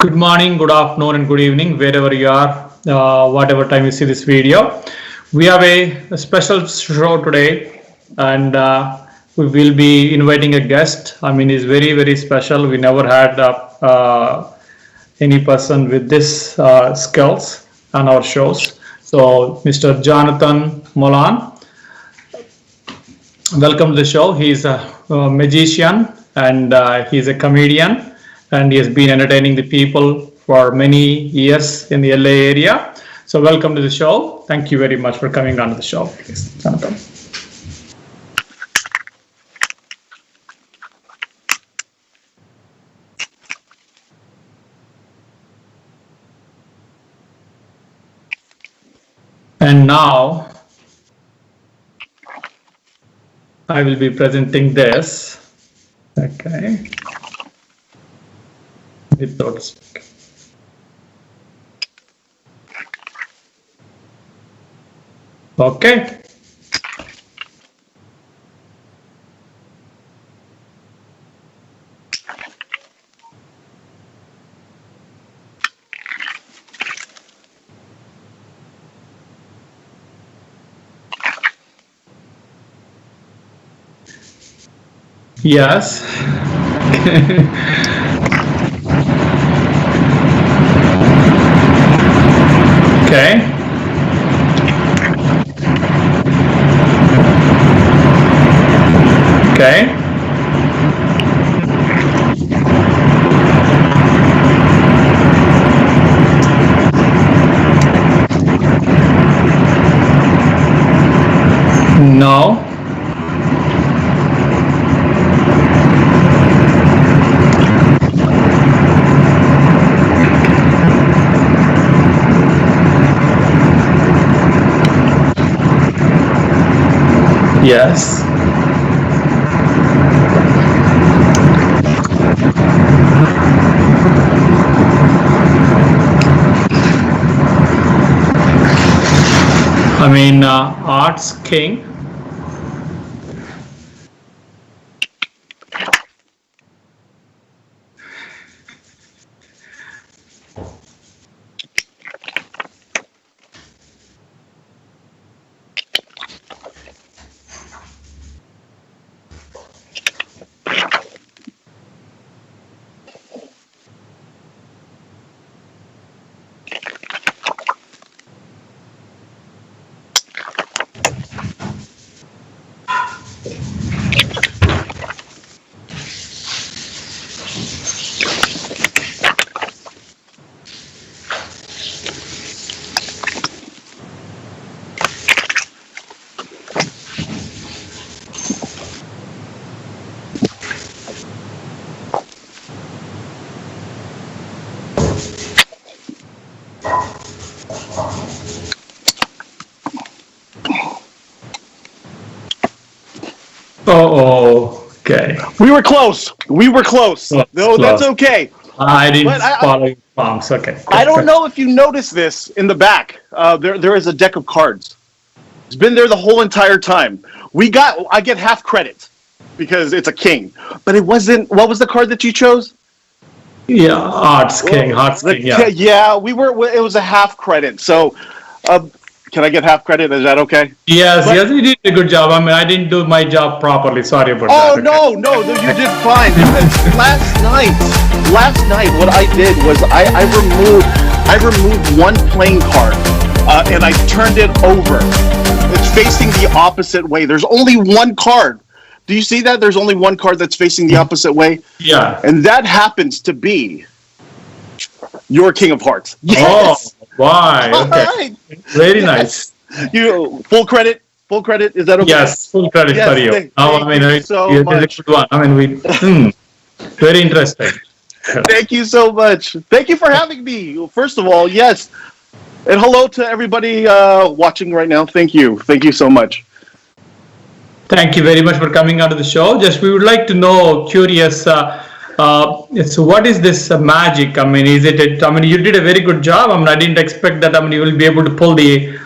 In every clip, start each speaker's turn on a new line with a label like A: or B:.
A: Good morning, good afternoon, and good evening, wherever you are, whatever time you see this video. We have a special show today, and we will be inviting a guest. He's very, very special. We never had any person with this skills on our shows. So, Mr. Jonathan Molo, welcome to the show. He's a magician and he's a comedian, and he has been entertaining the people for many years in the LA area. So welcome to the show. Thank you very much for coming on to the show. Please, Jonathan. And now I will be presenting this. Okay. Without speaking. Okay. Yes. Okay. Okay. No. Yes. Arts King. Okay.
B: We were close. No, that's okay.
A: I didn't follow your prompts. Okay.
B: I don't know if you noticed this in the back. There is a deck of cards. It's been there the whole entire time. I get half credit because it's a king, but it wasn't. What was the card that you chose?
A: Yeah, Arts King. Yeah.
B: Yeah, it was a half credit. So, can I get half credit? Is that okay?
A: Yes, you did a good job. I didn't do my job properly. Sorry about that.
B: Oh, no, you did fine. Last night, what I did was I removed one playing card, and I turned it over. It's facing the opposite way. There's only one card. Do you see that? There's only one card that's facing the opposite way.
A: Yeah.
B: And that happens to be your King of Hearts.
A: Yes. Oh, why? Okay.
B: Right.
A: Very nice.
B: You full credit. Is that okay?
A: Yes, full credit for you.
B: Thank you so much.
A: A good one. Very interesting.
B: Thank you so much. Thank you for having me. First of all, yes. And hello to everybody watching right now. Thank you. Thank you so much.
A: Thank you very much for coming onto the show. We would like to know, curious, so what is this magic? Is it? You did a very good job. I didn't expect that. You will be able to pull the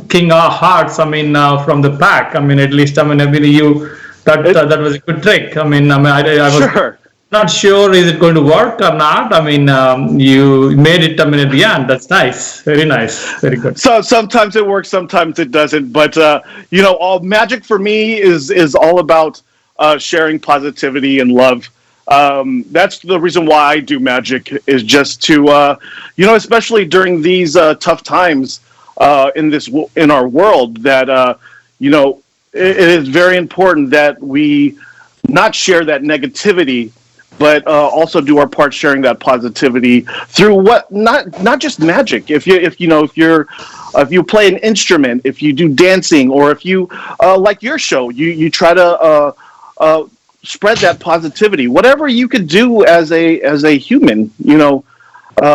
A: King of Hearts. From the pack. At least. That was a good trick. I was
B: Sure.
A: not sure is it going to work or not. I mean, you made it. I mean, at the end, that's nice. Very nice. Very good.
B: So sometimes it works, sometimes it doesn't. But all magic for me is all about sharing positivity and love. That's the reason why I do magic, is just to especially during these tough times in our world, that it is very important that we not share that negativity, but also do our part sharing that positivity through not just magic. If you play an instrument, if you do dancing, or if you like your show, you try to spread that positivity. Whatever you could do as a human,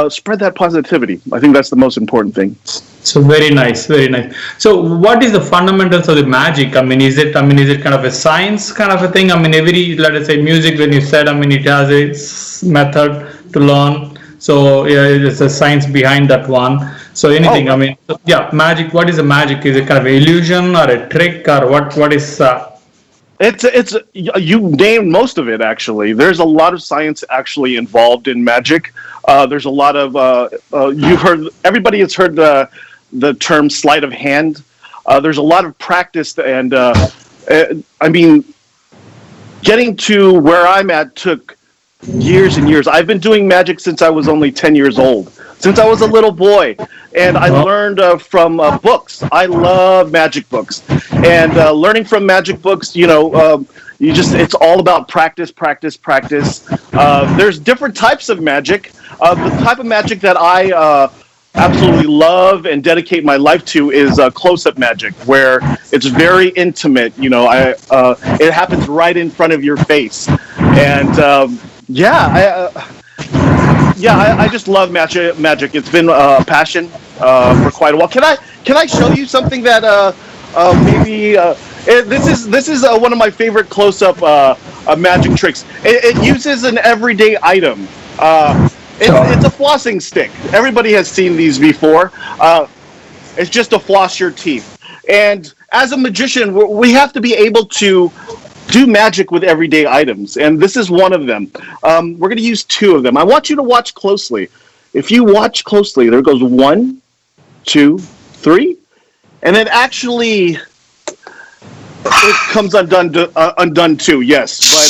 B: spread that positivity. I think that's the most important thing.
A: So very nice, very nice. So what is the fundamentals of the magic? I mean, is it kind of a science kind of a thing? I mean, let us say music, when you said, I mean, it has a method to learn. So yeah, there's a science behind that one. So anything, I mean, magic, what is a magic? Is it kind of an illusion or a trick, or what is...
B: It's you named most of it, actually. There's a lot of science actually involved in magic. There's a lot of everybody has heard the term sleight of hand. There's a lot of practice, and I mean, getting to where I'm at took years and years. I've been doing magic since I was only 10 years old, since I was a little boy, and I learned from books. I love magic books, and learning from magic books, it's all about practice. There's different types of magic. The type of magic that I absolutely love and dedicate my life to is close-up magic, where it's very intimate. It happens right in front of your face, and I just love magic. It's been a passion for quite a while. Can I show you something that maybe this is one of my favorite close-up magic tricks. It uses an everyday item. It's a flossing stick. Everybody has seen these before. It's just to floss your teeth. And as a magician, we have to be able to do magic with everyday items, and this is one of them. We're going to use two of them. I want you to watch closely. If you watch closely, there goes 1, 2, 3, and then actually it comes undone too. Yes, but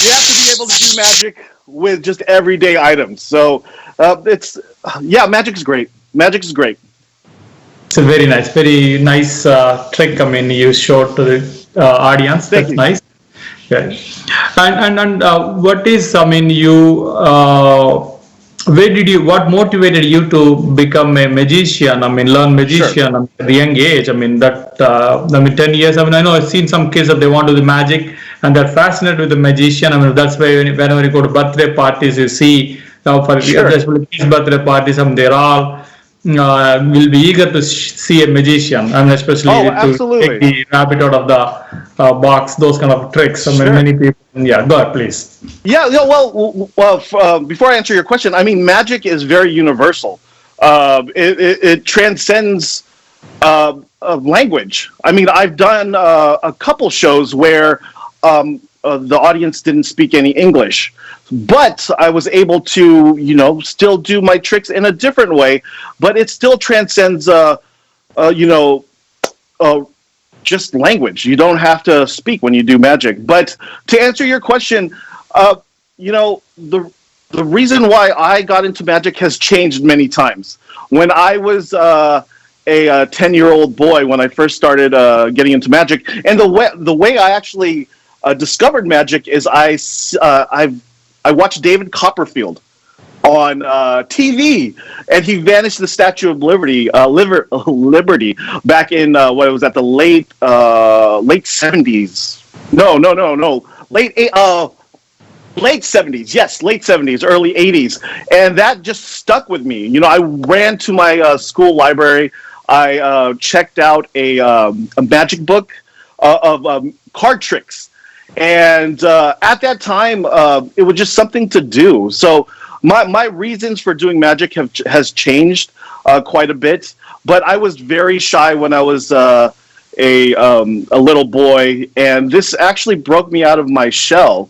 B: you have to be able to do magic with just everyday items. So magic is great. Magic is great.
A: It's a very nice trick. I mean, you showed to the audience. That's nice. Yeah. And what is? I mean, what motivated you to become a magician? I mean, learn magician at a young age. I mean, 10 years. I mean, I know I've seen some kids that they want to do magic and they're fascinated with the magician. I mean, that's why whenever you go to birthday parties, you see especially kids' birthday parties, they're all will be eager to see a magician, and especially to take the rabbit out of the box, those kind of tricks. I mean, many people. Yeah, go ahead, please. Well,
B: before I answer your question, I mean, magic is very universal. It transcends language. I mean, I've done a couple shows where the audience didn't speak any English, but I was able to, still do my tricks in a different way, but it still transcends, just language. You don't have to speak when you do magic. But to answer your question, the reason why I got into magic has changed many times. When I was a 10-year-old boy, when I first started getting into magic, and the way I actually discovered magic is I watched David Copperfield on TV, and he vanished the Statue of Liberty back in what was that, the late 70s? No, late 70s. Yes, late 70s, early 80s, and that just stuck with me. I ran to my school library. I checked out a magic book of card tricks. And at that time, it was just something to do. So my reasons for doing magic has changed quite a bit. But I was very shy when I was a little boy, and this actually broke me out of my shell.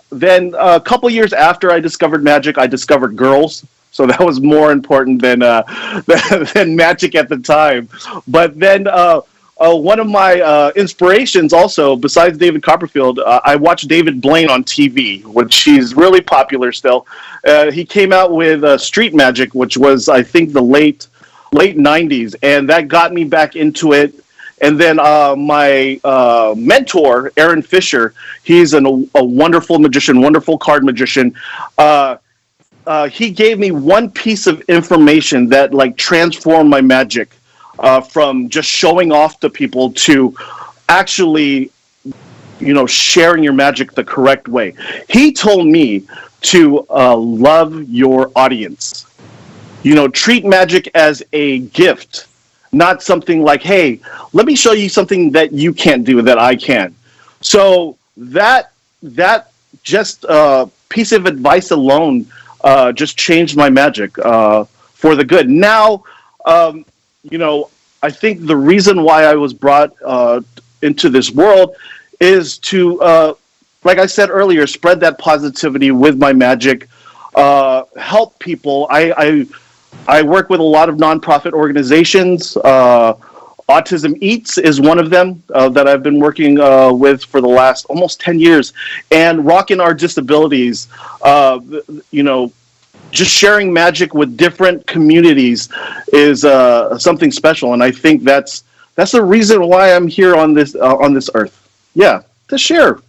B: Then a couple years after I discovered magic, I discovered girls. So that was more important than than magic at the time. But then one of my inspirations also, besides David Copperfield, I watched David Blaine on TV, which he's really popular still. He came out with Street Magic, which was, I think, the late 90s, and that got me back into it. And then my mentor, Aaron Fisher, he's a wonderful magician, wonderful card magician. He gave me one piece of information that like transformed my magic from just showing off to people to actually, sharing your magic the correct way. He told me to love your audience. Treat magic as a gift, not something like, hey, let me show you something that you can't do that I can. So that just piece of advice alone just changed my magic for the good. Now, I think the reason why I was brought into this world is to, like I said earlier, spread that positivity with my magic, help people. I work with a lot of nonprofit organizations. Autism Eats is one of them that I've been working with for the last almost 10 years. And Rockin' Our Disabilities, just sharing magic with different communities is something special. And I think that's the reason why I'm here on this earth. Yeah, to share.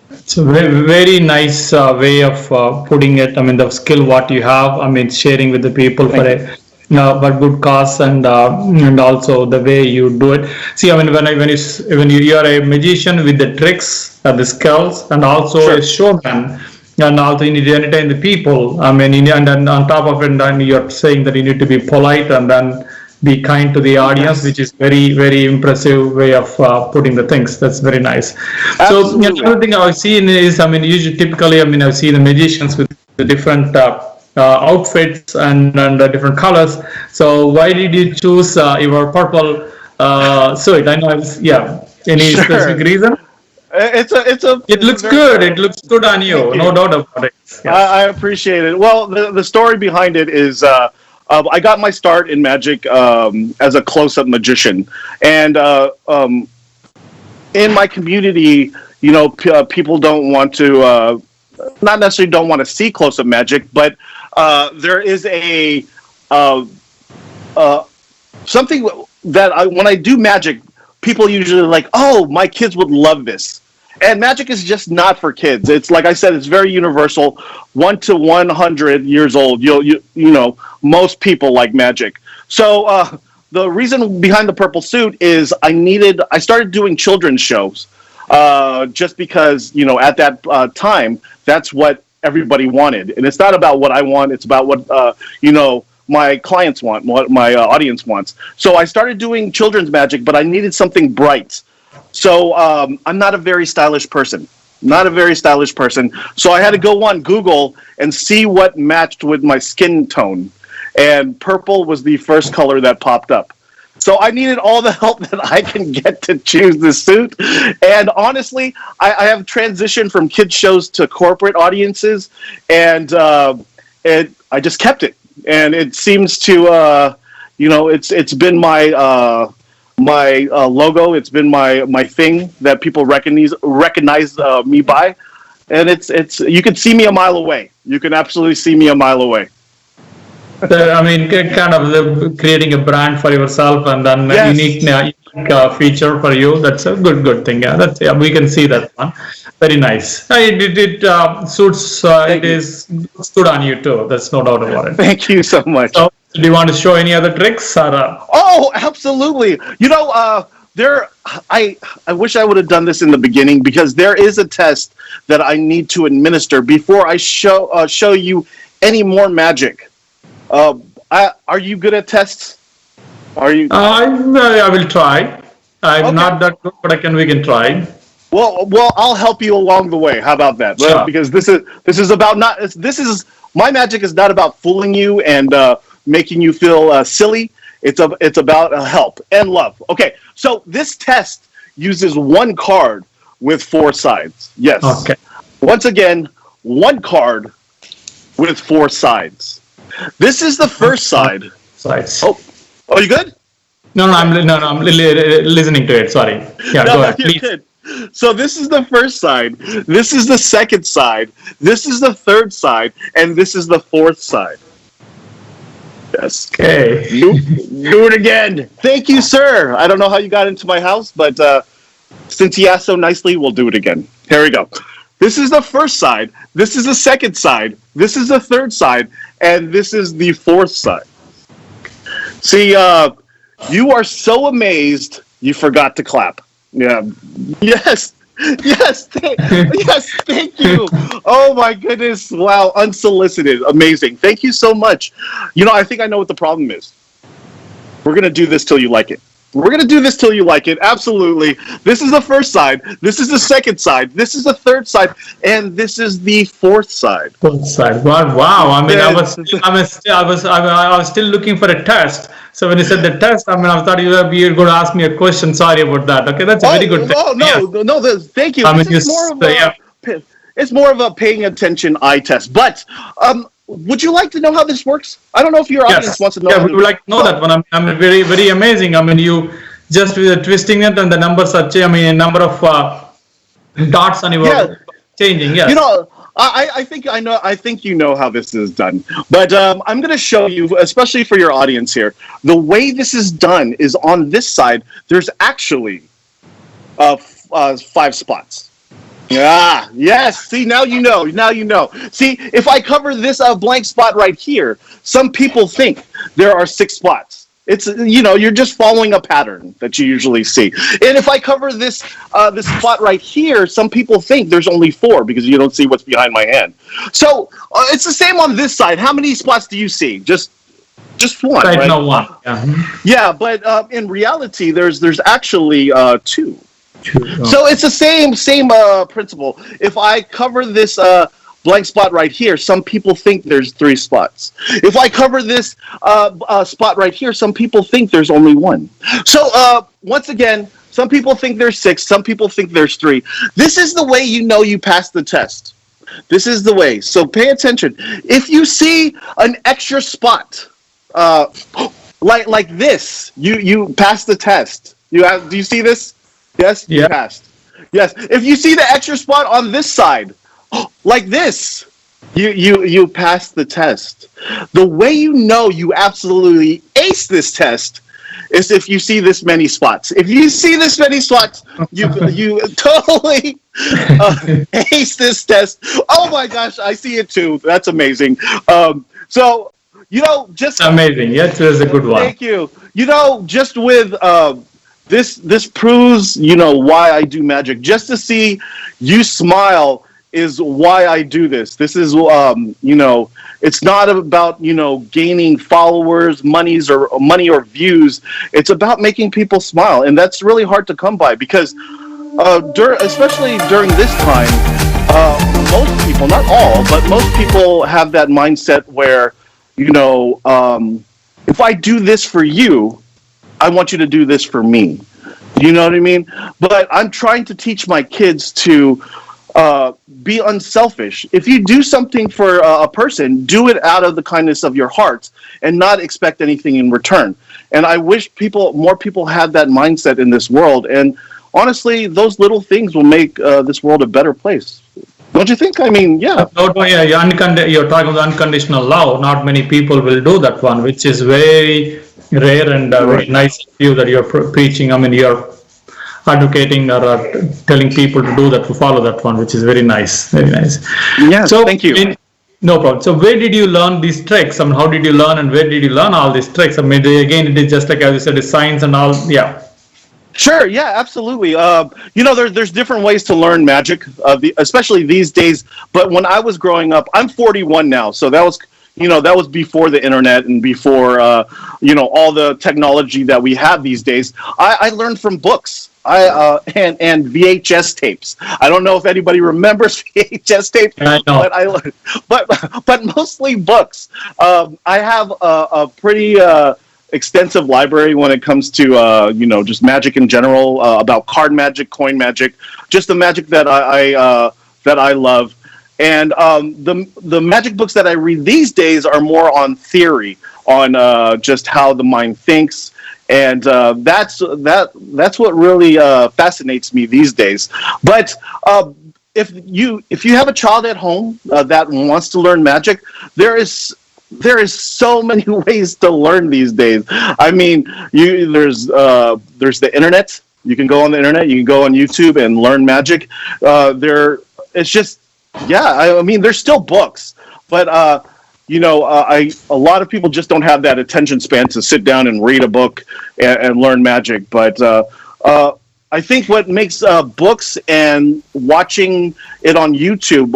A: It's a very, very nice way of putting it. I mean, the skill what you have. I mean, sharing with the people for a but good cause, and also the way you do it. See, I mean, when you are a magician with the tricks, the skills, and also a showman, and also you need to entertain the people. I mean, and then on top of it, then you're saying that you need to be polite and then be kind to the audience, which is very, very impressive way of putting the things. That's very nice. Absolutely. So another thing I've seen is, I mean, typically, I've seen the magicians with the different outfits and different colors. So why did you choose your purple suit? I know, any specific reason? It looks good. It looks good on you. No doubt about it. Yes.
B: I appreciate it. Well, the story behind it is I got my start in magic as a close-up magician, and in my community, people don't want to, not necessarily don't want to see close-up magic, but there is a something that when I do magic, people usually are like, oh, my kids would love this. And magic is just not for kids. It's like I said, it's very universal. 1 to 100 years old, most people like magic. So the reason behind the purple suit is I started doing children's shows just because, at that time, that's what everybody wanted. And it's not about what I want. It's about what, my clients want, what my audience wants. So I started doing children's magic, but I needed something bright. So I'm not a very stylish person. So I had to go on Google and see what matched with my skin tone. And purple was the first color that popped up. So I needed all the help that I can get to choose this suit. And honestly, I have transitioned from kids shows to corporate audiences. And I just kept it. And it seems to, it's been my logo. It's been my thing that people recognize me by, and it's you can see me a mile away. You can absolutely see me a mile away.
A: Kind of creating a brand for yourself, and then a unique feature for you. That's a good thing. Yeah, we can see that one. Very nice. It suits. It is good on you too. That's no doubt about it.
B: Thank you so much.
A: So, do you want to show any other tricks?
B: Oh, absolutely. I wish I would have done this in the beginning, because there is a test that I need to administer before I show you any more magic. Are you good at tests? Are you?
A: I will try. I'm not that good, but we can try.
B: Well, I'll help you along the way. How about that?
A: Sure.
B: Because this is my magic is not about fooling you and making you feel silly. It's about help and love. Okay, so this test uses one card with 4 sides. Yes.
A: Okay.
B: Once again, one card with 4 sides. This is the first side.
A: Sides.
B: Oh, you good?
A: No, I'm listening to it. Sorry. Yeah, go ahead, please.
B: Good. So this is the first side. This is the second side. This is the third side, and this is the fourth side. Yes.
A: Okay.
B: Do it again. Thank you, sir. I don't know how you got into my house, but since he asked so nicely, we'll do it again. Here we go. This is the first side. This is the second side. This is the third side, and this is the fourth side. See, you are so amazed you forgot to clap. Yeah. Yes. Yes. Yes. Thank you. Oh my goodness. Wow. Unsolicited. Amazing. Thank you so much. You know, I think I know what the problem is. We're going to do this till you like it. We're going to do this till you like it. Absolutely. This is the first side. This is the second side. This is the third side. And this is the fourth side.
A: Fourth side. Wow. I mean, I was still looking for a test. So when you said the test, I mean, I thought you were going to ask me a question. Sorry about that. Okay, that's a very good.
B: No. Thank you.
A: I mean,
B: it's more of a paying attention eye test. But would you like to know how this works? I don't know if your audience wants to know.
A: Yeah, we would like to know that one. I'm very, very amazing. I mean, you just twisting it and the numbers are changing. I mean, number of dots on your changing. Yes.
B: You know, I think I know. I think you know how this is done. But I'm going to show you, especially for your audience here, the way this is done is on this side. There's actually 5 spots. Yeah. Yes. See, now you know. Now you know. See, if I cover this blank spot right here, some people think there are 6 spots. It's, you know, you're just following a pattern that you usually see. And if I cover this this spot right here, some people think there's only 4 because you don't see what's behind my hand. So it's the same on this side. How many spots do you see? Just 1, right?
A: No, 1. Yeah.
B: Yeah, but in reality, there's actually 2. So it's the same principle. If I cover this blank spot right here, some people think there's 3 spots. If I cover this spot right here, some people think there's only 1. So once again, some people think there's 6, some people think there's 3. This is the way you know you passed the test. This is the way. So pay attention. If you see an extra spot, like this, you passed the test. Do you see this? Yes, you passed. Yes. If you see the extra spot on this side, like this, you passed the test. The way you know you absolutely aced this test is if you see this many spots. If you see this many spots, you totally aced this test. Oh my gosh, I see it too. That's amazing. So, you know, just
A: amazing. Yes, it was a good one.
B: Thank you. You know, just with this proves, you know, why I do magic. Just to see you smile is why I do this. This is, you know, it's not about, you know, gaining followers, money or views. It's about making people smile, and that's really hard to come by because, especially during this time, most people, not all, but most people have that mindset where, you know, if I do this for you, I want you to do this for me. You know what I mean? But I'm trying to teach my kids to be unselfish. If you do something for a person, do it out of the kindness of your heart and not expect anything in return. And I wish more people had that mindset in this world. And honestly, those little things will make this world a better place. Don't you think? I mean, yeah.
A: You're talking about unconditional love. Not many people will do that one, which is very rare and very nice of you that you're preaching. I mean, you're advocating or telling people to do that, to follow that one, which is very nice. Very nice.
B: Yeah, so, thank you.
A: No problem. So where did you learn these tricks? I mean, how did you learn and where did you learn all these tricks? I mean, again, it is just like, as you said, it's science and all. Yeah.
B: Sure. Yeah, absolutely. You know, there's different ways to learn magic, especially these days. But when I was growing up, I'm 41 now. So that was, you know, that was before the internet and before, you know, all the technology that we have these days. I learned from books. And VHS tapes. I don't know if anybody remembers VHS tapes, but mostly books. I have a pretty extensive library when it comes to just magic in general, about card magic, coin magic, just the magic that I love. And the magic books that I read these days are more on theory, on just how the mind thinks, and that's what really fascinates me these days. But if you have a child at home that wants to learn magic, there is so many ways to learn these days. I mean, there's the internet. You can go on the internet. You can go on YouTube and learn magic. It's just, I mean, there's still books, but a lot of people just don't have that attention span to sit down and read a book and learn magic. But I think what makes books and watching it on YouTube,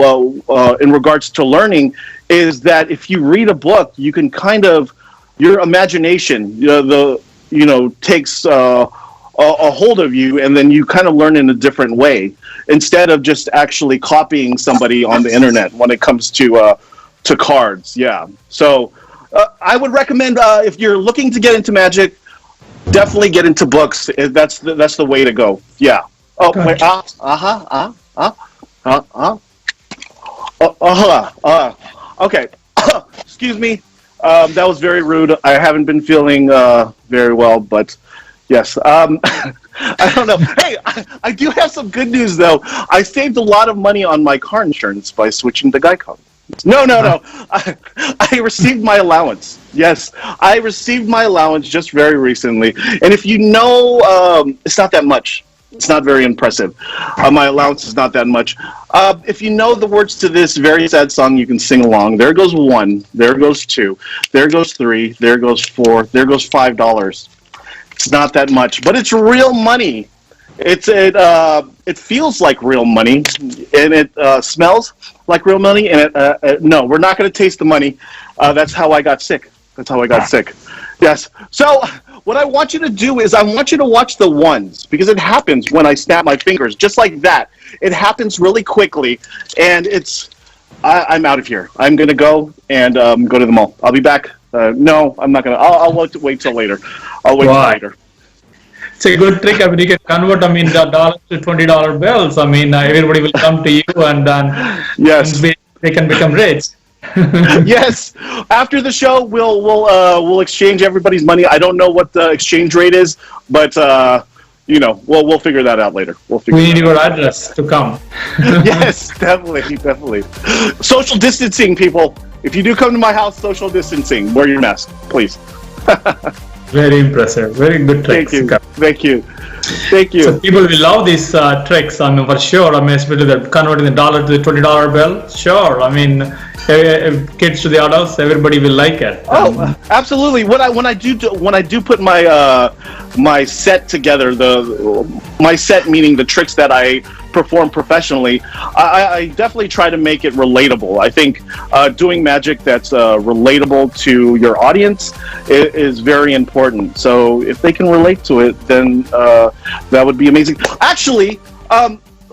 B: in regards to learning, is that if you read a book, you can kind of, your imagination, takes a hold of you, and then you kind of learn in a different way instead of just actually copying somebody on the internet when it comes to cards. Yeah. So I would recommend, if you're looking to get into magic, definitely get into books. That's the way to go. Yeah. Oh, wait. Okay. Excuse me. That was very rude. I haven't been feeling very well, but yes. I don't know. Hey, I do have some good news, though. I saved a lot of money on my car insurance by switching to Geico. No. I received my allowance. Yes, I received my allowance just very recently. And if you know, it's not that much. It's not very impressive. My allowance is not that much. If you know the words to this very sad song, you can sing along. There goes 1. There goes 2. There goes 3. There goes 4. There goes $5. It's not that much, but it's real money. It feels like real money, and it smells like real money. And no, we're not going to taste the money. That's how I got sick. Yes. So what I want you to do is I want you to watch the ones, because it happens when I snap my fingers, just like that. It happens really quickly, and I'm out of here. I'm going to go and go to the mall. I'll be back. No, I'm not going to. I'll wait till later. I'll wait till later.
A: It's a good trick. I mean, you can convert, the dollars to $20 bills. I mean, everybody will come to you, and
B: yes,
A: they can become rich.
B: Yes. After the show, we'll exchange everybody's money. I don't know what the exchange rate is, but we'll figure that out later.
A: We need your address to come.
B: Yes, definitely. Social distancing, people. If you do come to my house, social distancing. Wear your mask, please.
A: Very impressive. Very good tricks.
B: Thank you.
A: So people will love these tricks, for sure. especially the converting the dollar to the $20 bill. Sure. Kids to the adults, everybody will like it.
B: Oh, absolutely. When I do put my my set together, my set meaning the tricks that I perform professionally, I definitely try to make it relatable. I think doing magic that's relatable to your audience is very important. So if they can relate to it, then that would be amazing. Actually,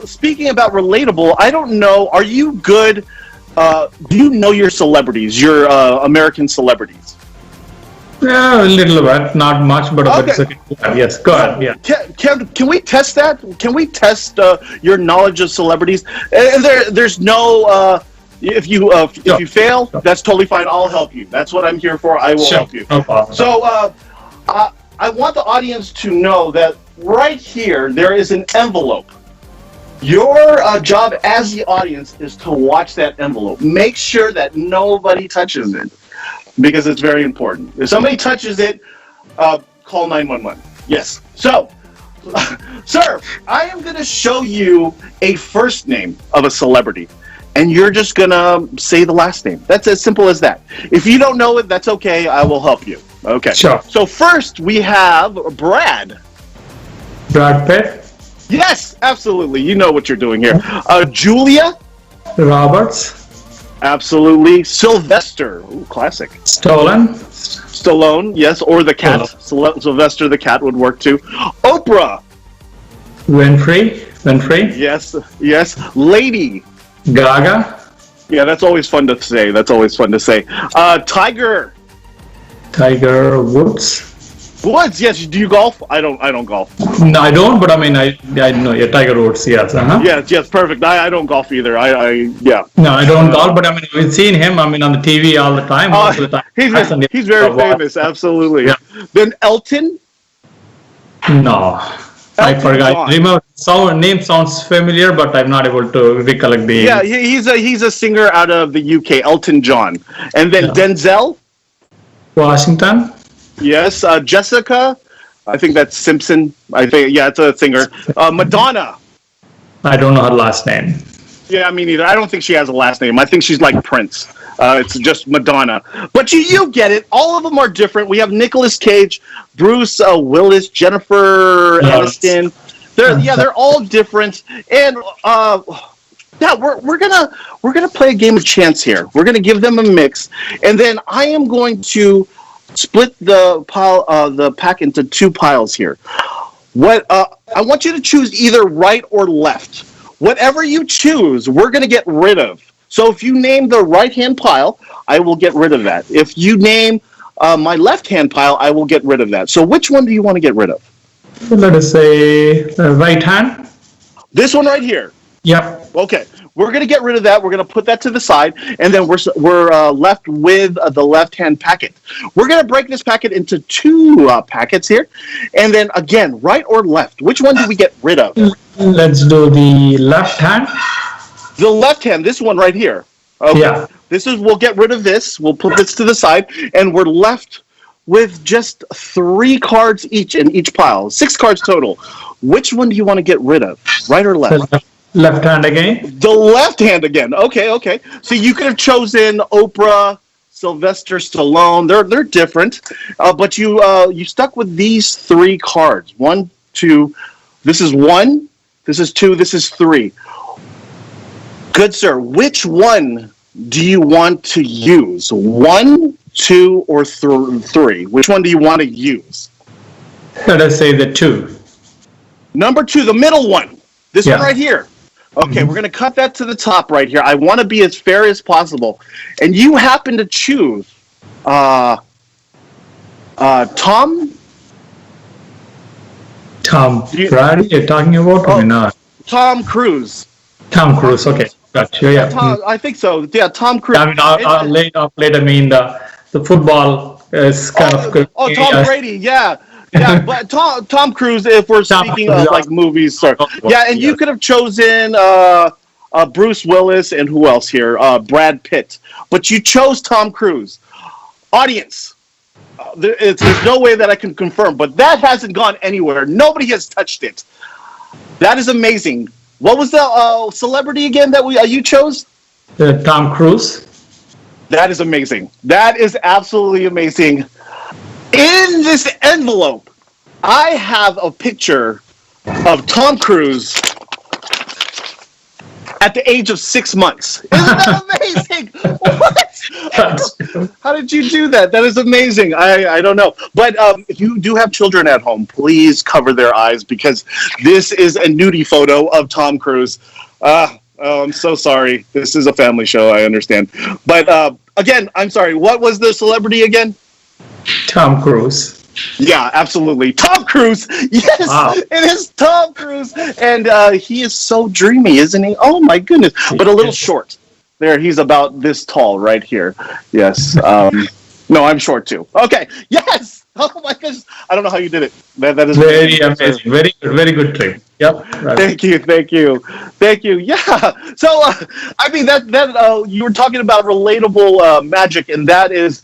B: speaking about relatable, I don't know, are you good? Do you know your celebrities, your American celebrities?
A: Yeah, a little bit, not much, but
B: okay.
A: Yes, go ahead. Yeah.
B: Can we test that? Can we test your knowledge of celebrities? And there's no. If you fail, that's totally fine. I'll help you. That's what I'm here for. I will help you.
A: No problem.
B: So I want the audience to know that right here there is an envelope. Your job as the audience is to watch that envelope. Make sure that nobody touches it, because it's very important. If somebody touches it, call 911. Yes. So, sir, I am going to show you a first name of a celebrity, and you're just going to say the last name. That's as simple as that. If you don't know it, that's okay. I will help you. Okay.
A: Sure.
B: So first we have Brad.
A: Brad Pitt.
B: Yes, absolutely. You know what you're doing here. Julia
A: Roberts.
B: Absolutely. Sylvester. Ooh, classic.
A: Stallone.
B: Yes, or the cat. Sylvester the cat would work too. Oprah.
A: Winfrey.
B: Yes. Lady
A: Gaga.
B: Yeah, that's always fun to say. Tiger
A: Woods.
B: Woods, yes. Do you golf? I don't golf.
A: No, I don't. But I mean, I know. Yeah, Tiger Woods. Yes.
B: Yes, perfect. I don't golf either. Yeah.
A: No, I don't golf. But I mean, we've seen him. I mean, on the TV all the time. Most of the time.
B: He's very famous. Absolutely.
A: Yeah.
B: Then Elton.
A: No, I forgot.
B: John.
A: Remember, name sounds familiar, but I'm not able to recollect the.
B: Yeah, he's a singer out of the UK, Elton John, and then Denzel
A: Washington.
B: Yes, Jessica. I think that's Simpson. I think it's a singer. Madonna.
A: I don't know her last name.
B: Yeah, me neither. I don't think she has a last name. I think she's like Prince. It's just Madonna. But you get it. All of them are different. We have Nicolas Cage, Bruce Willis, Jennifer Aniston. They're all different. And we're gonna play a game of chance here. We're gonna give them a mix, and then I am going to split the pack into two piles here. I want you to choose either right or left. Whatever you choose, we're going to get rid of. So if you name the right-hand pile, I will get rid of that. If you name my left-hand pile, I will get rid of that. So which one do you want to get rid of?
A: Let us say right hand.
B: This one right here.
A: Yep.
B: Okay. We're going to get rid of that. We're going to put that to the side, and then we're left with the left-hand packet. We're going to break this packet into two packets here, and then again, right or left. Which one do we get rid of?
A: Let's do the left hand.
B: The left hand. This one right here. Okay. Yeah. We'll get rid of this. We'll put this to the side, and we're left with just 3 cards each in each pile. 6 cards total. Which one do you want to get rid of? Right or left?
A: Left hand again.
B: The left hand again. Okay. So you could have chosen Oprah, Sylvester Stallone. They're different, but you stuck with these 3 cards. 1, 2. This is 1. This is 2. This is 3. Good sir. Which one do you want to use? 1, 2, or 3? Which one do you want to use?
A: Let us say the 2.
B: Number 2, the middle one. This one right here. Okay, we're going to cut that to the top right here. I want to be as fair as possible. And you happen to choose Tom
A: Brady you're talking about or not?
B: Tom Cruise.
A: Tom Cruise, okay. Gotcha, yeah.
B: I think so. Yeah, Tom Cruise.
A: I mean, later, I mean, the football is kind of...
B: Tom Brady, yeah. Yeah, but Tom Cruise, if we're speaking of like movies, sorry. Yeah, and you could have chosen Bruce Willis and who else here? Brad Pitt. But you chose Tom Cruise. Audience, there's no way that I can confirm, but that hasn't gone anywhere. Nobody has touched it. That is amazing. What was the celebrity again that you chose?
A: Tom Cruise.
B: That is amazing. That is absolutely amazing. In this envelope, I have a picture of Tom Cruise at the age of 6 months. Isn't that amazing? What? How did you do that? That is amazing. I don't know. But if you do have children at home, please cover their eyes because this is a nudie photo of Tom Cruise. I'm so sorry. This is a family show, I understand. But again, I'm sorry. What was the celebrity again?
A: Tom Cruise.
B: Yeah, absolutely. Tom Cruise. Yes, wow. It is Tom Cruise. And he is so dreamy, isn't he? Oh, my goodness. But a little short. There, he's about this tall right here. Yes. No, I'm short too. Okay. Yes. Oh, my goodness. I don't know how you did it. That is
A: very amazing. Very good trick. Yep.
B: Right. Thank you. Yeah. So, I mean, that you were talking about relatable magic, and that is,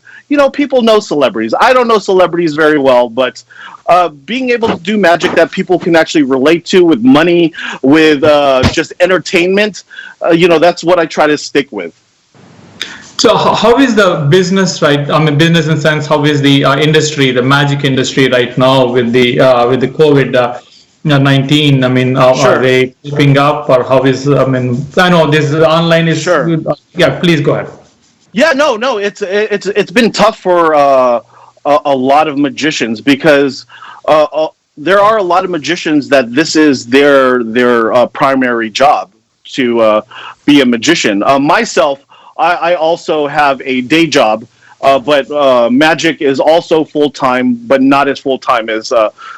B: people know celebrities. I don't know celebrities very well, but being able to do magic that people can actually relate to with money, with just entertainment, that's what I try to stick with.
A: So how is the business, right? I mean, business in sense, how is the industry, the magic industry right now with the COVID-19? I mean,
B: sure.
A: Are they keeping up, or how is? I mean, I know this online is
B: sure.
A: Good. Yeah, please go ahead.
B: Yeah, no, it's been tough for a lot of magicians because there are a lot of magicians that this is their primary job to be a magician. Myself, I also have a day job but magic is also full-time, but not as full-time as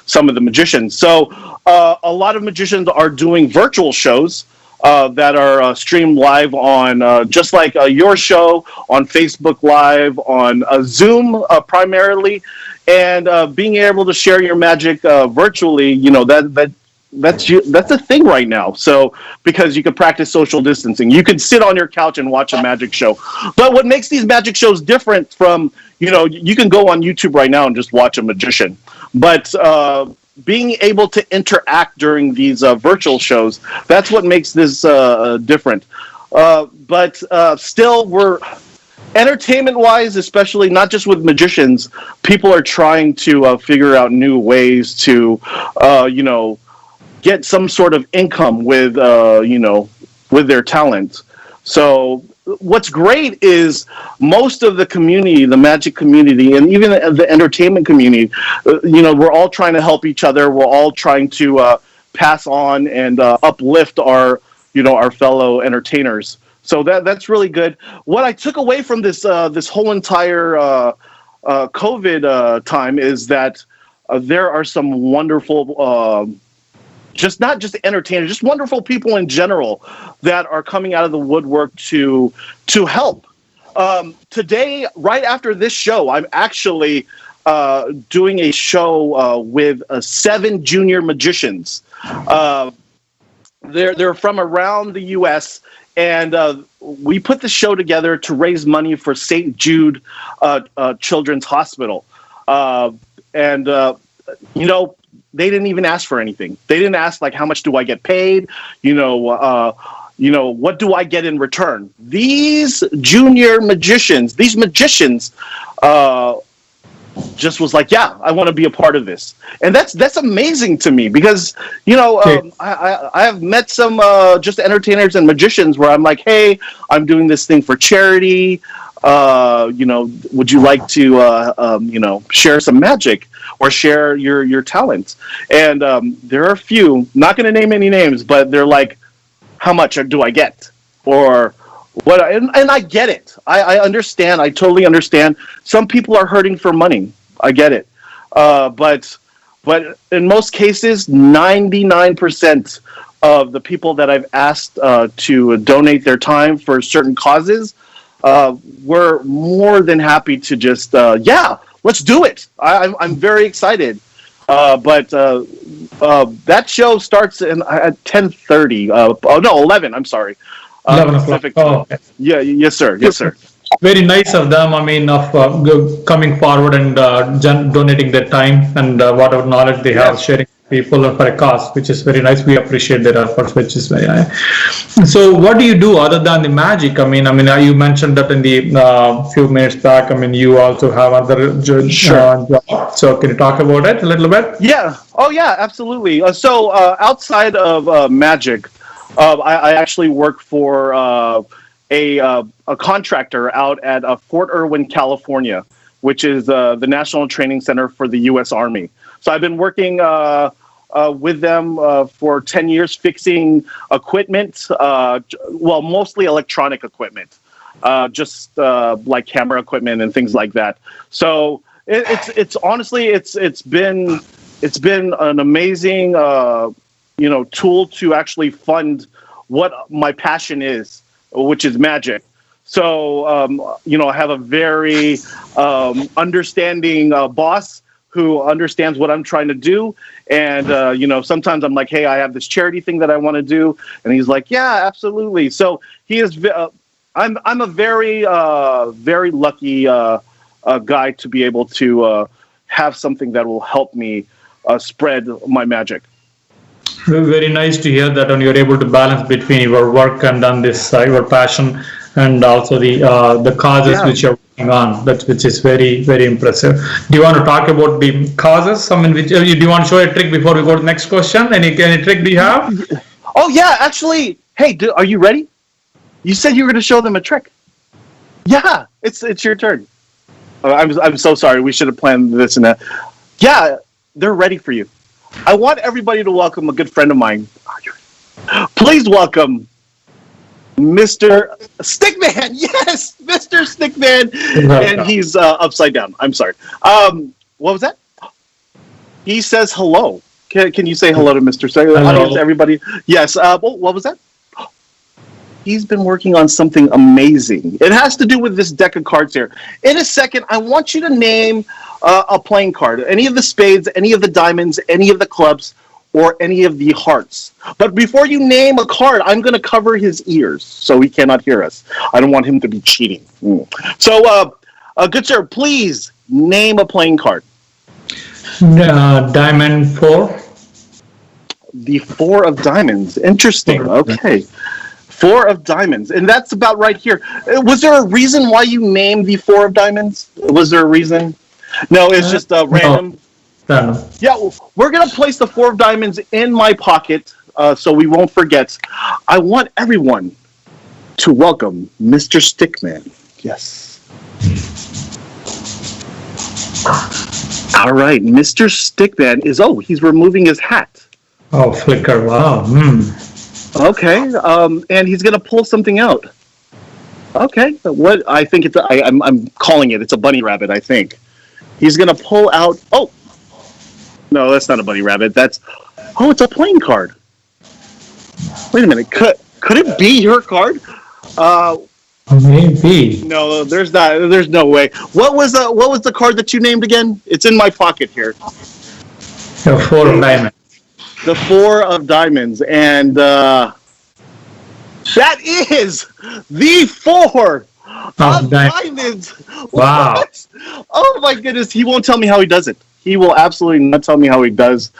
B: some of the magicians. So a lot of magicians are doing virtual shows that are streamed live on just like your show on Facebook Live, on Zoom primarily, and being able to share your magic virtually. That's a thing right now. So because you can practice social distancing, you can sit on your couch and watch a magic show. But what makes these magic shows different from, you can go on YouTube right now and just watch a magician, but being able to interact during these virtual shows, that's what makes this different. But still, we're entertainment-wise, especially not just with magicians, people are trying to figure out new ways to, get some sort of income with, with their talent. So what's great is most of the community, the magic community, and even the entertainment community, we're all trying to help each other. We're all trying to pass on and uplift our fellow entertainers. So that's really good. What I took away from this whole entire COVID time is that there are some wonderful not just entertainers, just wonderful people in general that are coming out of the woodwork to help. Today, right after this show, I'm actually doing a show with 7 junior magicians. They're from around the U.S., and we put the show together to raise money for St. Jude Children's Hospital. They didn't even ask for anything. They didn't ask, like, how much do I get paid? What do I get in return? These junior magicians, just was like, yeah, I want to be a part of this. And that's amazing to me because, I have met some just entertainers and magicians where I'm like, hey, I'm doing this thing for charity. Would you like to, share some magic or share your talents? And there are a few, not going to name any names, but they're like, how much do I get? Or what? And I get it. I understand. I totally understand. Some people are hurting for money. I get it. But in most cases, 99% of the people that I've asked to donate their time for certain causes, we're more than happy to just, let's do it. I'm very excited. But that show starts at 10:30. 11. I'm sorry.
A: 11 o'clock. Oh, okay.
B: Yeah. Yes, sir. Yes, sir.
A: Very nice of them. I mean, of coming forward and donating their time and whatever knowledge they have, sharing people for a cause, which is very nice. We appreciate their efforts, which is very nice. So, what do you do other than the magic? I mean, you mentioned that in the few minutes back. I mean, you also have other jobs. So, can you talk about it a little bit?
B: Yeah. Oh, yeah. Absolutely. So, outside of magic, I actually work for a contractor out at Fort Irwin, California, which is the National Training Center for the U.S. Army. So I've been working with them for 10 years, fixing equipment, mostly electronic equipment, just like camera equipment and things like that. So it's honestly, it's been an amazing, tool to actually fund what my passion is, which is magic. So, I have a very understanding boss who understands what I'm trying to do. And, sometimes I'm like, hey, I have this charity thing that I want to do. And he's like, yeah, absolutely. So he is, I'm a very, very lucky guy to be able to have something that will help me spread my magic.
A: Very nice to hear that, and you're able to balance between your work and on this your passion, and also the causes which you're working on. Which is very, very impressive. Do you want to talk about the causes? I mean, do you want to show a trick before we go to the next question? Any trick do you have?
B: Oh yeah, actually. Hey, are you ready? You said you were going to show them a trick. Yeah, it's your turn. I'm so sorry. We should have planned this and that. Yeah, they're ready for you. I want everybody to welcome a good friend of mine. Please welcome Mr. Stickman. Yes, Mr. Stickman. And he's upside down. I'm sorry. What was that? He says hello. Can you say hello to Mr. Stickman? Audience, everybody. Yes. What was that? He's been working on something amazing. It has to do with this deck of cards here. In a second, I want you to name a playing card. Any of the spades, any of the diamonds, any of the clubs, or any of the hearts. But before you name a card, I'm going to cover his ears so he cannot hear us. I don't want him to be cheating. So, good sir, please name a playing card.
A: Diamond 4.
B: The 4 of diamonds. Interesting. Okay. 4 of diamonds. And that's about right here. Was there a reason why you named the 4 of diamonds? Was there a reason? No, it's just random.
A: No.
B: Yeah, we're going to place the 4 of diamonds in my pocket so we won't forget. I want everyone to welcome Mr. Stickman. Yes. All right, Mr. Stickman is, he's removing his hat.
A: Oh, flicker, wow.
B: Okay, and he's going to pull something out. Okay, what I think it's, I'm calling it, it's a bunny rabbit, I think. He's going to pull out, no, that's not a bunny rabbit, it's a playing card. Wait a minute, could it be your card?
A: Maybe.
B: No, there's no way. What was the card that you named again? It's in my pocket here.
A: The 4 of diamonds.
B: The 4 of diamonds, and that is the 4 of diamonds.
A: Wow.
B: What? Oh my goodness, he won't tell me how he does it. He will absolutely not tell me how he does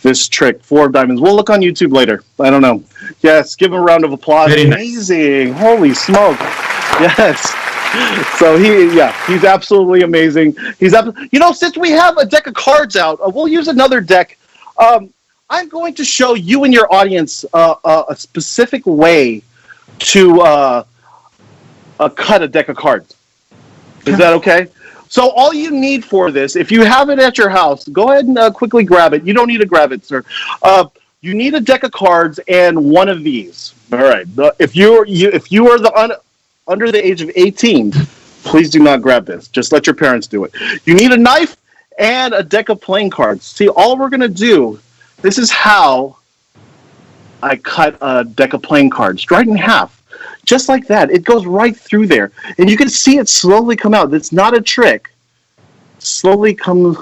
B: this trick. 4 of diamonds. We'll look on YouTube later. I don't know. Yes, give him a round of applause.
A: Very
B: amazing. Nice. Holy smoke. Yes. So he's absolutely amazing. Since we have a deck of cards out, we'll use another deck. I'm going to show you and your audience a specific way to cut a deck of cards. Is that okay? So all you need for this, if you have it at your house, go ahead and quickly grab it. You don't need to grab it, sir. You need a deck of cards and one of these. All right. If you are under the age of 18, please do not grab this. Just let your parents do it. You need a knife and a deck of playing cards. See, all we're going to do, this is how I cut a deck of playing cards, right in half. Just like that. It goes right through there. And you can see it slowly come out. It's not a trick. Slowly comes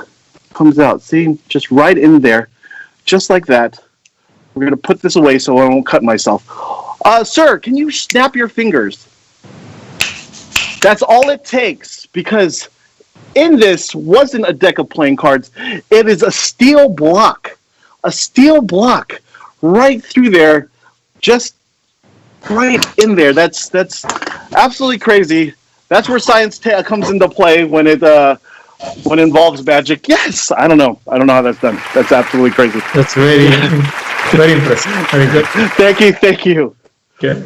B: out. See? Just right in there. Just like that. We're going to put this away so I won't cut myself. Sir, can you snap your fingers? That's all it takes, because in this wasn't a deck of playing cards. It is a steel block. A steel block right through there. Just right in there. That's absolutely crazy. That's where science comes into play when it involves magic. Yes, I don't know how that's done. That's absolutely crazy.
A: That's very impressive. Very good.
B: Thank you.
A: Okay.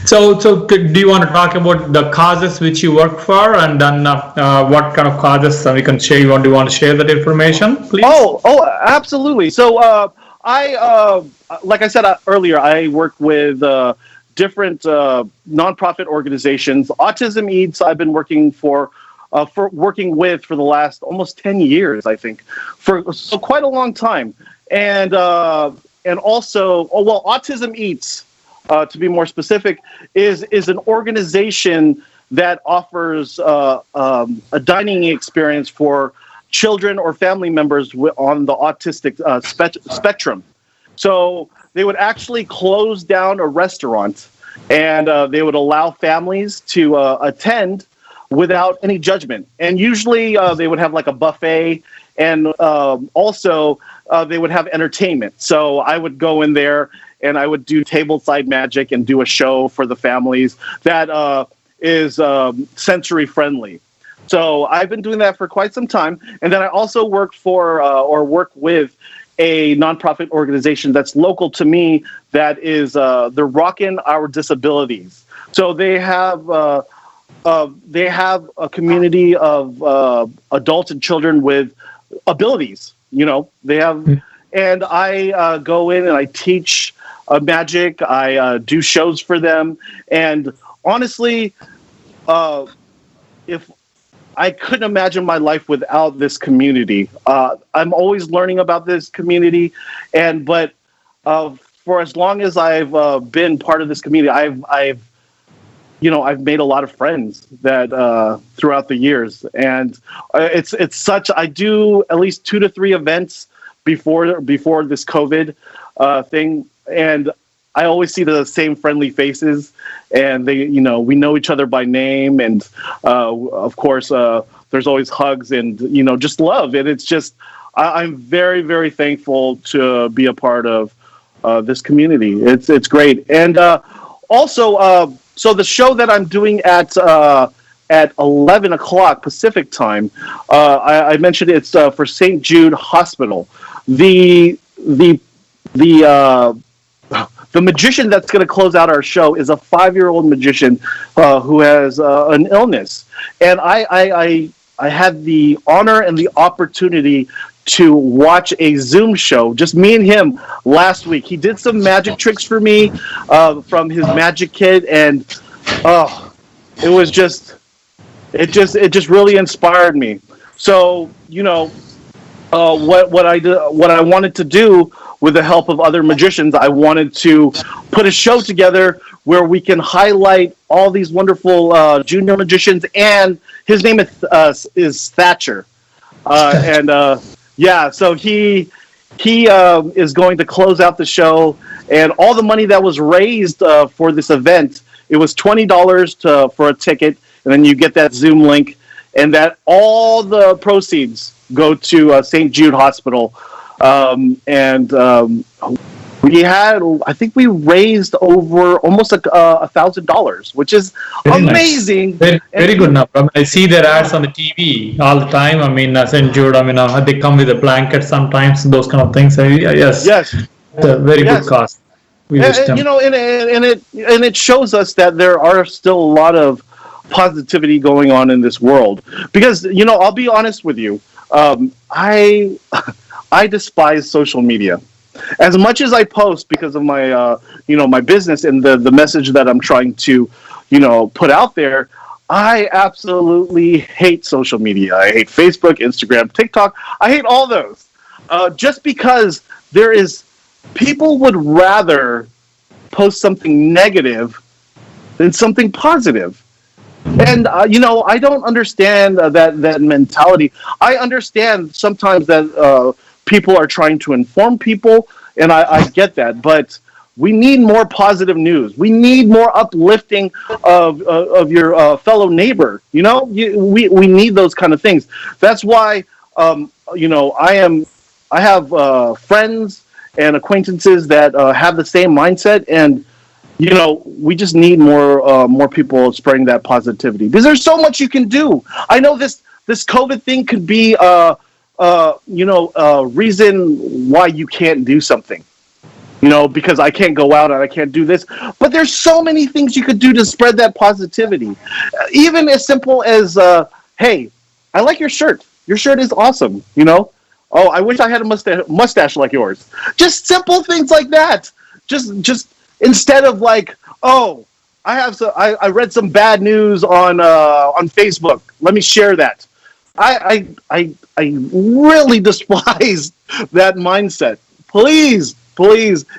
A: So do you want to talk about the causes which you work for, and then what kind of causes we can share? Do you want to share that information, please?
B: Oh, absolutely. So I like I said earlier, I work with different nonprofit organizations. Autism Eats, I've been working for the last almost 10 years, I think, so quite a long time. And also, Autism Eats, to be more specific, is an organization that offers a dining experience for children or family members on the autistic spectrum. So they would actually close down a restaurant, and they would allow families to attend without any judgment. And usually they would have like a buffet, and also they would have entertainment. So I would go in there and I would do tableside magic and do a show for the families that is sensory friendly. So I've been doing that for quite some time. And then I also work with a nonprofit organization that's local to me that is they're Rockin' Our Disabilities. So they have a community of adults and children with abilities. They have, and I go in and I teach magic. I do shows for them, and honestly, if I couldn't imagine my life without this community. I'm always learning about this community, but for as long as I've been part of this community, I've made a lot of friends that throughout the years, and it's such. I do at least 2 to 3 events before this COVID thing, and I always see the same friendly faces, and we know each other by name, and of course there's always hugs and just love, and it's just I'm very, very thankful to be a part of this community. It's great, and also so the show that I'm doing at 11 o'clock Pacific time, I mentioned it's for St. Jude Hospital. The magician that's going to close out our show is a 5-year-old magician who has an illness, and I had the honor and the opportunity to watch a Zoom show, just me and him, last week. He did some magic tricks for me from his magic kit, and it just really inspired me. So what I wanted to do with the help of other magicians, I wanted to put a show together where we can highlight all these wonderful junior magicians, and his name is Thatcher, so he is going to close out the show, and all the money that was raised for this event, it was $20 for a ticket, and then you get that Zoom link, and that all the proceeds go to St. Jude Hospital. I think we raised over almost $1,000, which is very amazing.
A: Nice. Very good enough. I see their ads on the TV all the time. St. Jude, they come with a blanket sometimes, those kind of things. Yes. It's a very good cause.
B: And it shows us that there are still a lot of positivity going on in this world. Because, I'll be honest with you, I despise social media. As much as I post because of my, my business and the message that I'm trying to, put out there, I absolutely hate social media. I hate Facebook, Instagram, TikTok. I hate all those. Just because people would rather post something negative than something positive. And, I don't understand that mentality. I understand sometimes that people are trying to inform people, and I get that. But we need more positive news. We need more uplifting of your fellow neighbor. We need those kind of things. That's why, I have friends and acquaintances that have the same mindset, and we just need more people spreading that positivity, because there's so much you can do. I know this COVID thing could be a reason why you can't do something, because I can't go out and I can't do this. But there's so many things you could do to spread that positivity. Even as simple as, hey, I like your shirt. Your shirt is awesome. Oh, I wish I had a mustache like yours. Just simple things like that. Just instead of like, oh, I read some bad news on Facebook. Let me share that. I really despise that mindset. Please,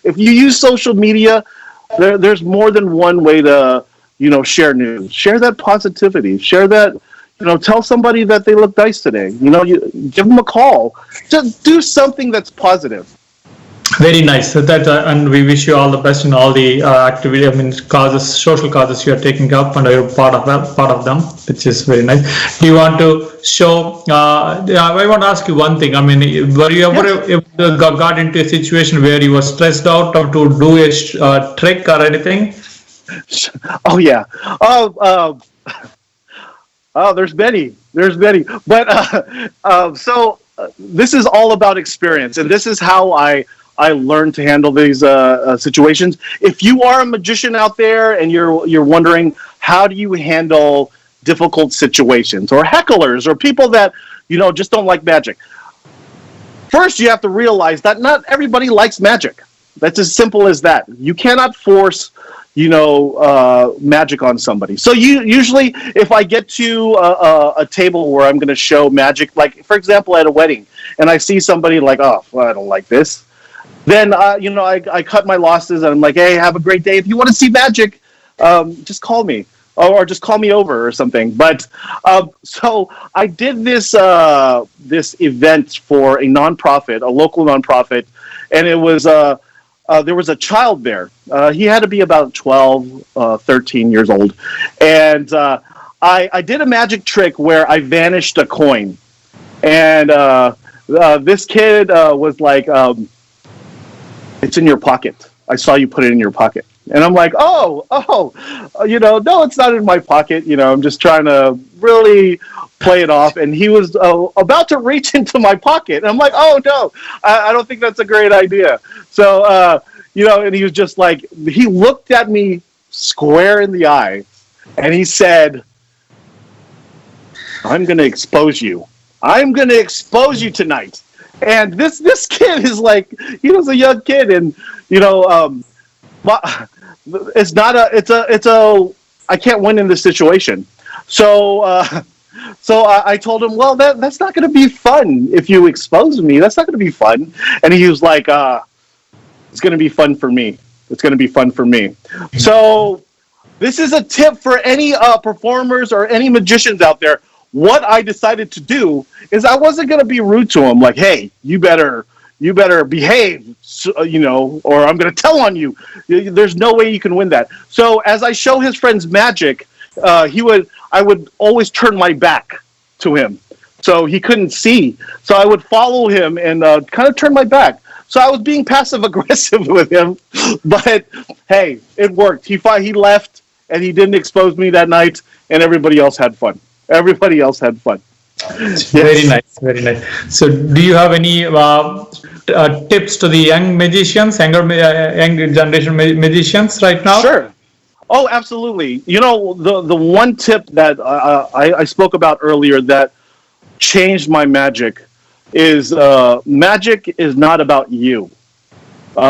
B: if you use social media, there's more than one way to share news. Share that positivity. Share that. Tell somebody that they look nice today. You give them a call. Just do something that's positive.
A: Very nice. And we wish you all the best in all the activity. Causes, social causes you are taking up, and you're part of them, which is very nice. Do you want to show? I want to ask you one thing. Were you ever got into a situation where you were stressed out or to do a trick or anything?
B: Oh yeah. There's many. But so this is all about experience, and this is how I learned to handle these situations. If you are a magician out there and you're wondering how do you handle difficult situations or hecklers or people that just don't like magic, first you have to realize that not everybody likes magic. That's as simple as that. You cannot force, magic on somebody. So usually if I get to a table where I'm going to show magic, like for example at a wedding, and I see somebody like, oh, well, I don't like this, then I cut my losses and I'm like, hey, have a great day. If you want to see magic, just call me. Or just call me over or something. But so I did this event for a nonprofit, a local nonprofit, and it was there was a child there. He had to be about 12, 13 years old, and I did a magic trick where I vanished a coin, and this kid was like, "It's in your pocket. I saw you put it in your pocket." And I'm like, no, it's not in my pocket. I'm just trying to really play it off. And he was about to reach into my pocket. And I'm like, oh, no, I don't think that's a great idea. So, and he was just like, he looked at me square in the eye and he said, I'm going to expose you. I'm going to expose you tonight. And this kid is like, he was a young kid. And, it's I can't win in this situation. So I told him, well, that's not going to be fun if you expose me. That's not going to be fun. And he was like, it's going to be fun for me. It's going to be fun for me. So this is a tip for any performers or any magicians out there. What I decided to do is I wasn't going to be rude to him. Like, hey, you better behave, or I'm going to tell on you. There's no way you can win that. So as I show his friends magic, I would always turn my back to him, so he couldn't see. So I would follow him and kind of turn my back. So I was being passive aggressive with him, but hey, it worked. He left and he didn't expose me that night, and everybody else had fun. Everybody else had fun. Yes.
A: Very nice, very nice. So, do you have any tips to the young magicians, young generation magicians right now?
B: Sure. Oh, absolutely. The one tip that I spoke about earlier that changed my magic is magic is not about you.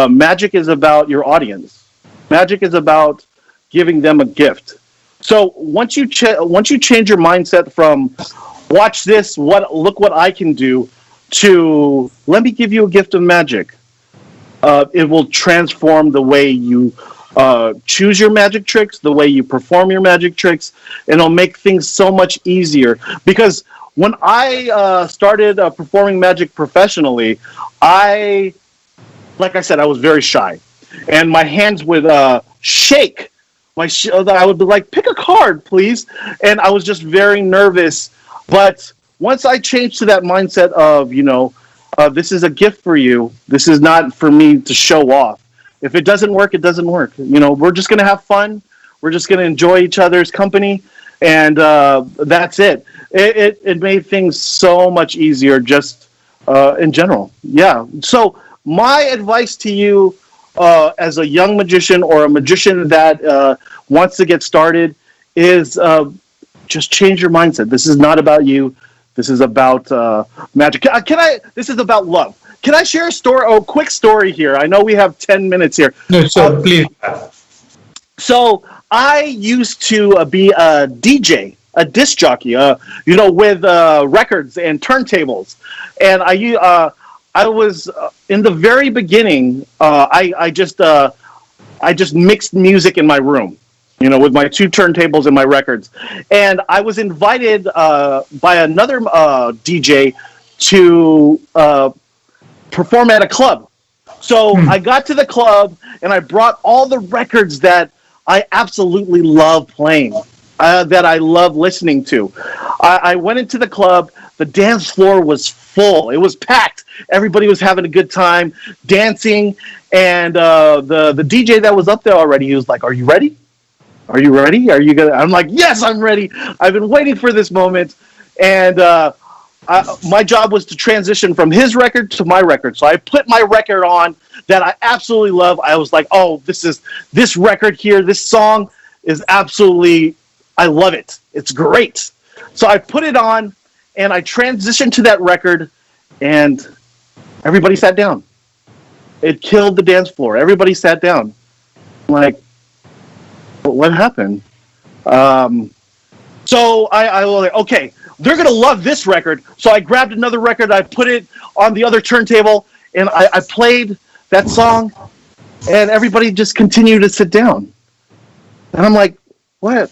B: Magic is about your audience. Magic is about giving them a gift. So once you change your mindset from watch this, look what I can do, to let me give you a gift of magic, it will transform the way you choose your magic tricks, the way you perform your magic tricks, and it'll make things so much easier. Because when I started performing magic professionally, like I said, I was very shy, and my hands would shake. I would be like, pick a card, please. And I was just very nervous. But once I changed to that mindset of, this is a gift for you. This is not for me to show off. If it doesn't work, it doesn't work. We're just going to have fun. We're just going to enjoy each other's company. And that's it. It made things so much easier just in general. Yeah. So my advice to you, as a young magician or a magician that wants to get started, is just change your mindset. This is not about you. This is about magic. This is about love. Can I share a quick story here? I know we have 10 minutes here.
A: No, sure, please.
B: So I used to be a DJ, a disc jockey, with records and turntables. And I was in the very beginning. I just mixed music in my room, with my 2 turntables and my records. And I was invited by another DJ to perform at a club. So I got to the club and I brought all the records that I absolutely love playing, that I love listening to. I went into the club. The dance floor was full. It was packed. Everybody was having a good time, dancing. And the DJ that was up there already, he was like, "Are you ready? Are you ready? Are you gonna?" I'm like, "Yes, I'm ready. I've been waiting for this moment." And my job was to transition from his record to my record. So I put my record on that I absolutely love. I was like, "Oh, this record here, this song is absolutely, I love it. It's great." So I put it on and I transitioned to that record, and everybody sat down. It killed the dance floor. Everybody sat down. I'm like, what happened? So I was like, okay, they're going to love this record. So I grabbed another record. I put it on the other turntable, and I played that song, and everybody just continued to sit down. And I'm like, what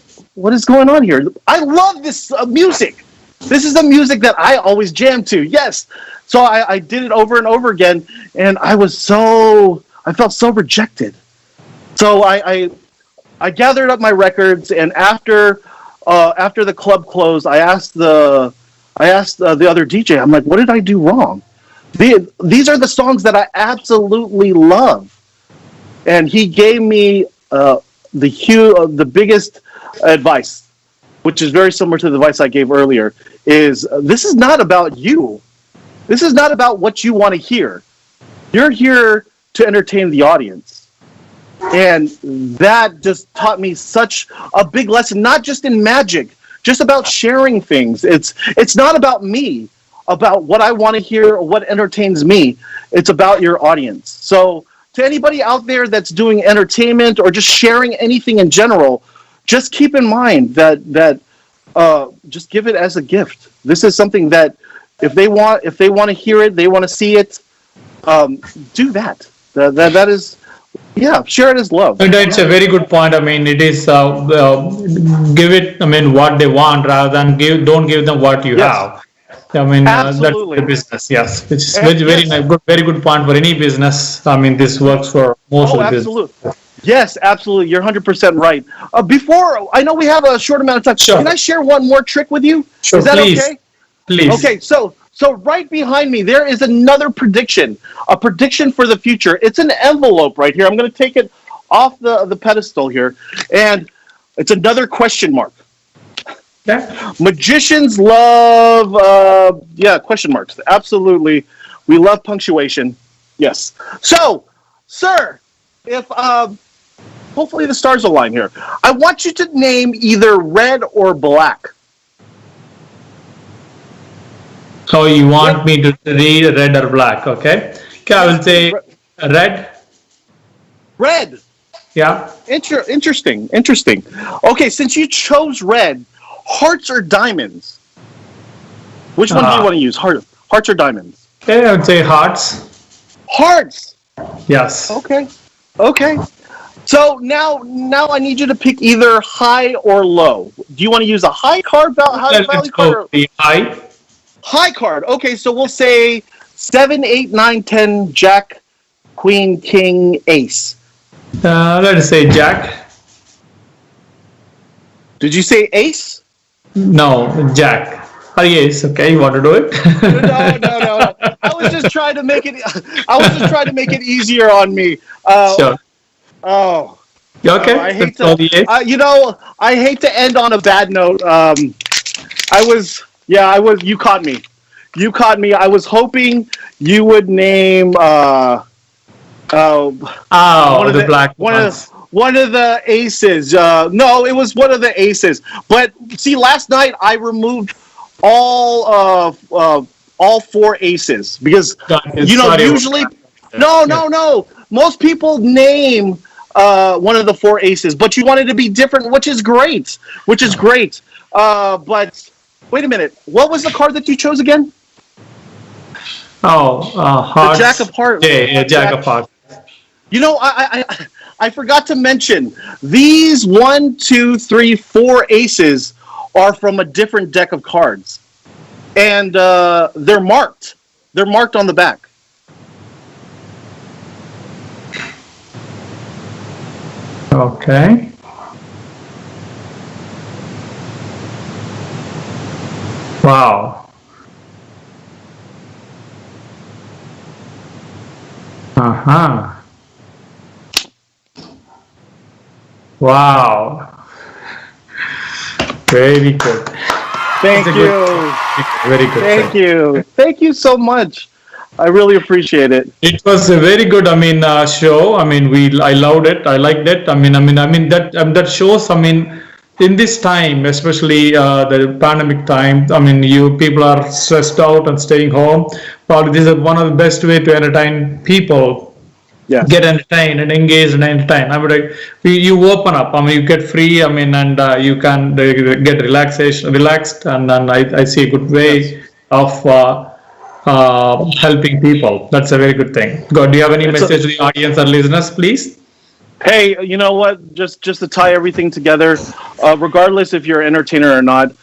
B: is going on here? I love this music. This is the music that I always jam to. Yes. So I did it over and over again, and I felt so rejected. So I gathered up my records, and after the club closed, I asked the other DJ, I'm like, what did I do wrong? These are the songs that I absolutely love. And he gave me the biggest advice, which is very similar to the advice I gave earlier, is this is not about you. This is not about what you want to hear. You're here to entertain the audience. And that just taught me such a big lesson, not just in magic, just about sharing things. It's not about me, about what I want to hear or what entertains me. It's about your audience. So to anybody out there that's doing entertainment or just sharing anything in general, just keep in mind that just give it as a gift. This is something that if they want to hear it, they want to see it, do that. That is, yeah, share it as love.
A: And it's a very good point. I mean, it is give it. I mean, what they want rather than don't give them what you have. I mean, that's the business. Yes, which is very good point for any business. I mean, this works for most of the business.
B: Absolutely. Yes, absolutely. You're 100% right. Before, I know we have a short amount of time.
A: Sure.
B: Can I share one more trick with you?
A: Sure,
B: is that
A: please.
B: Okay?
A: Please.
B: Okay, so right behind me, there is another prediction, a prediction for the future. It's an envelope right here. I'm going to take it off the pedestal here, and it's another question mark.
A: Yeah.
B: Magicians love, question marks. Absolutely. We love punctuation. Yes. So, sir, if, hopefully the stars align here. I want you to name either red or black.
A: So you want me to read red or black? Okay. Okay, I will say red.
B: Red.
A: Yeah.
B: Interesting. Okay, since you chose red, hearts or diamonds? Which one do you want to use? Hearts or diamonds?
A: Okay, I would say hearts.
B: Hearts.
A: Yes.
B: Okay. So now I need you to pick either high or low. Do you want to use a high card?
A: Let's go the high.
B: High card. Okay, so we'll say 7, 8, 9, 10, Jack, Queen, King, Ace.
A: Let us say Jack.
B: Did you say Ace?
A: No, Jack. Oh, yes. Okay, you want to do it?
B: No. I was just trying to make it easier on me.
A: Sure.
B: Oh.
A: Okay.
B: I hate to. I hate to end on a bad note. You caught me. I was hoping you would name
A: the black ones.
B: One of the aces. No, it was one of the aces. But see, last night I removed all 4 aces because usually no. Most people name one of the 4 aces, but you wanted to be different, which is great. But wait a minute. What was the card that you chose again?
A: Hearts.
B: The Jack of Hearts.
A: Yeah, Jack of Hearts.
B: I forgot to mention these 1, 2, 3, 4 aces are from a different deck of cards, and they're marked. They're marked on the back.
A: Okay. Wow. Wow. Very good.
B: Thank you.
A: Very good.
B: Thank you so much. I really appreciate it.
A: It was a very good, show. I loved it. I liked it. That shows. In this time, especially the pandemic time, people are stressed out and staying home. Probably this is one of the best way to entertain people
B: Yeah.
A: get entertained and engaged and entertained. I mean, like, you open up. I mean, you get free. I mean, and you can get relaxed, and then I see a good way of helping people. That's a very good thing. God, do you have any message to the audience or listeners, please?
B: Hey, you know what? Just to tie everything together, regardless if you're an entertainer or not,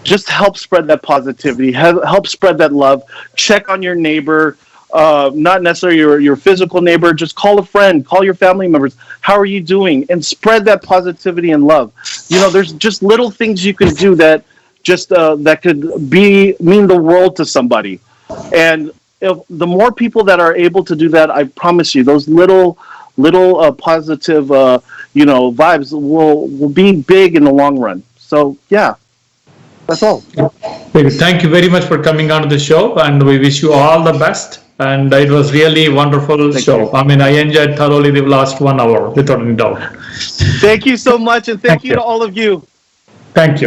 B: just help spread that positivity. Help spread that love. Check on your neighbor. Not necessarily your physical neighbor. Just call a friend. Call your family members. How are you doing? And spread that positivity and love. You know, there's just little things you can do that just that could mean the world to somebody. And if the more people that are able to do that, I promise you, those little positive vibes will be big in the long run. So yeah, that's all.
A: Thank you very much for coming on to the show, and we wish you all the best. And it was really a wonderful show. I mean, I enjoyed thoroughly the last 1 hour, without any doubt.
B: Thank you so much, and thank you to all of you.
A: Thank you.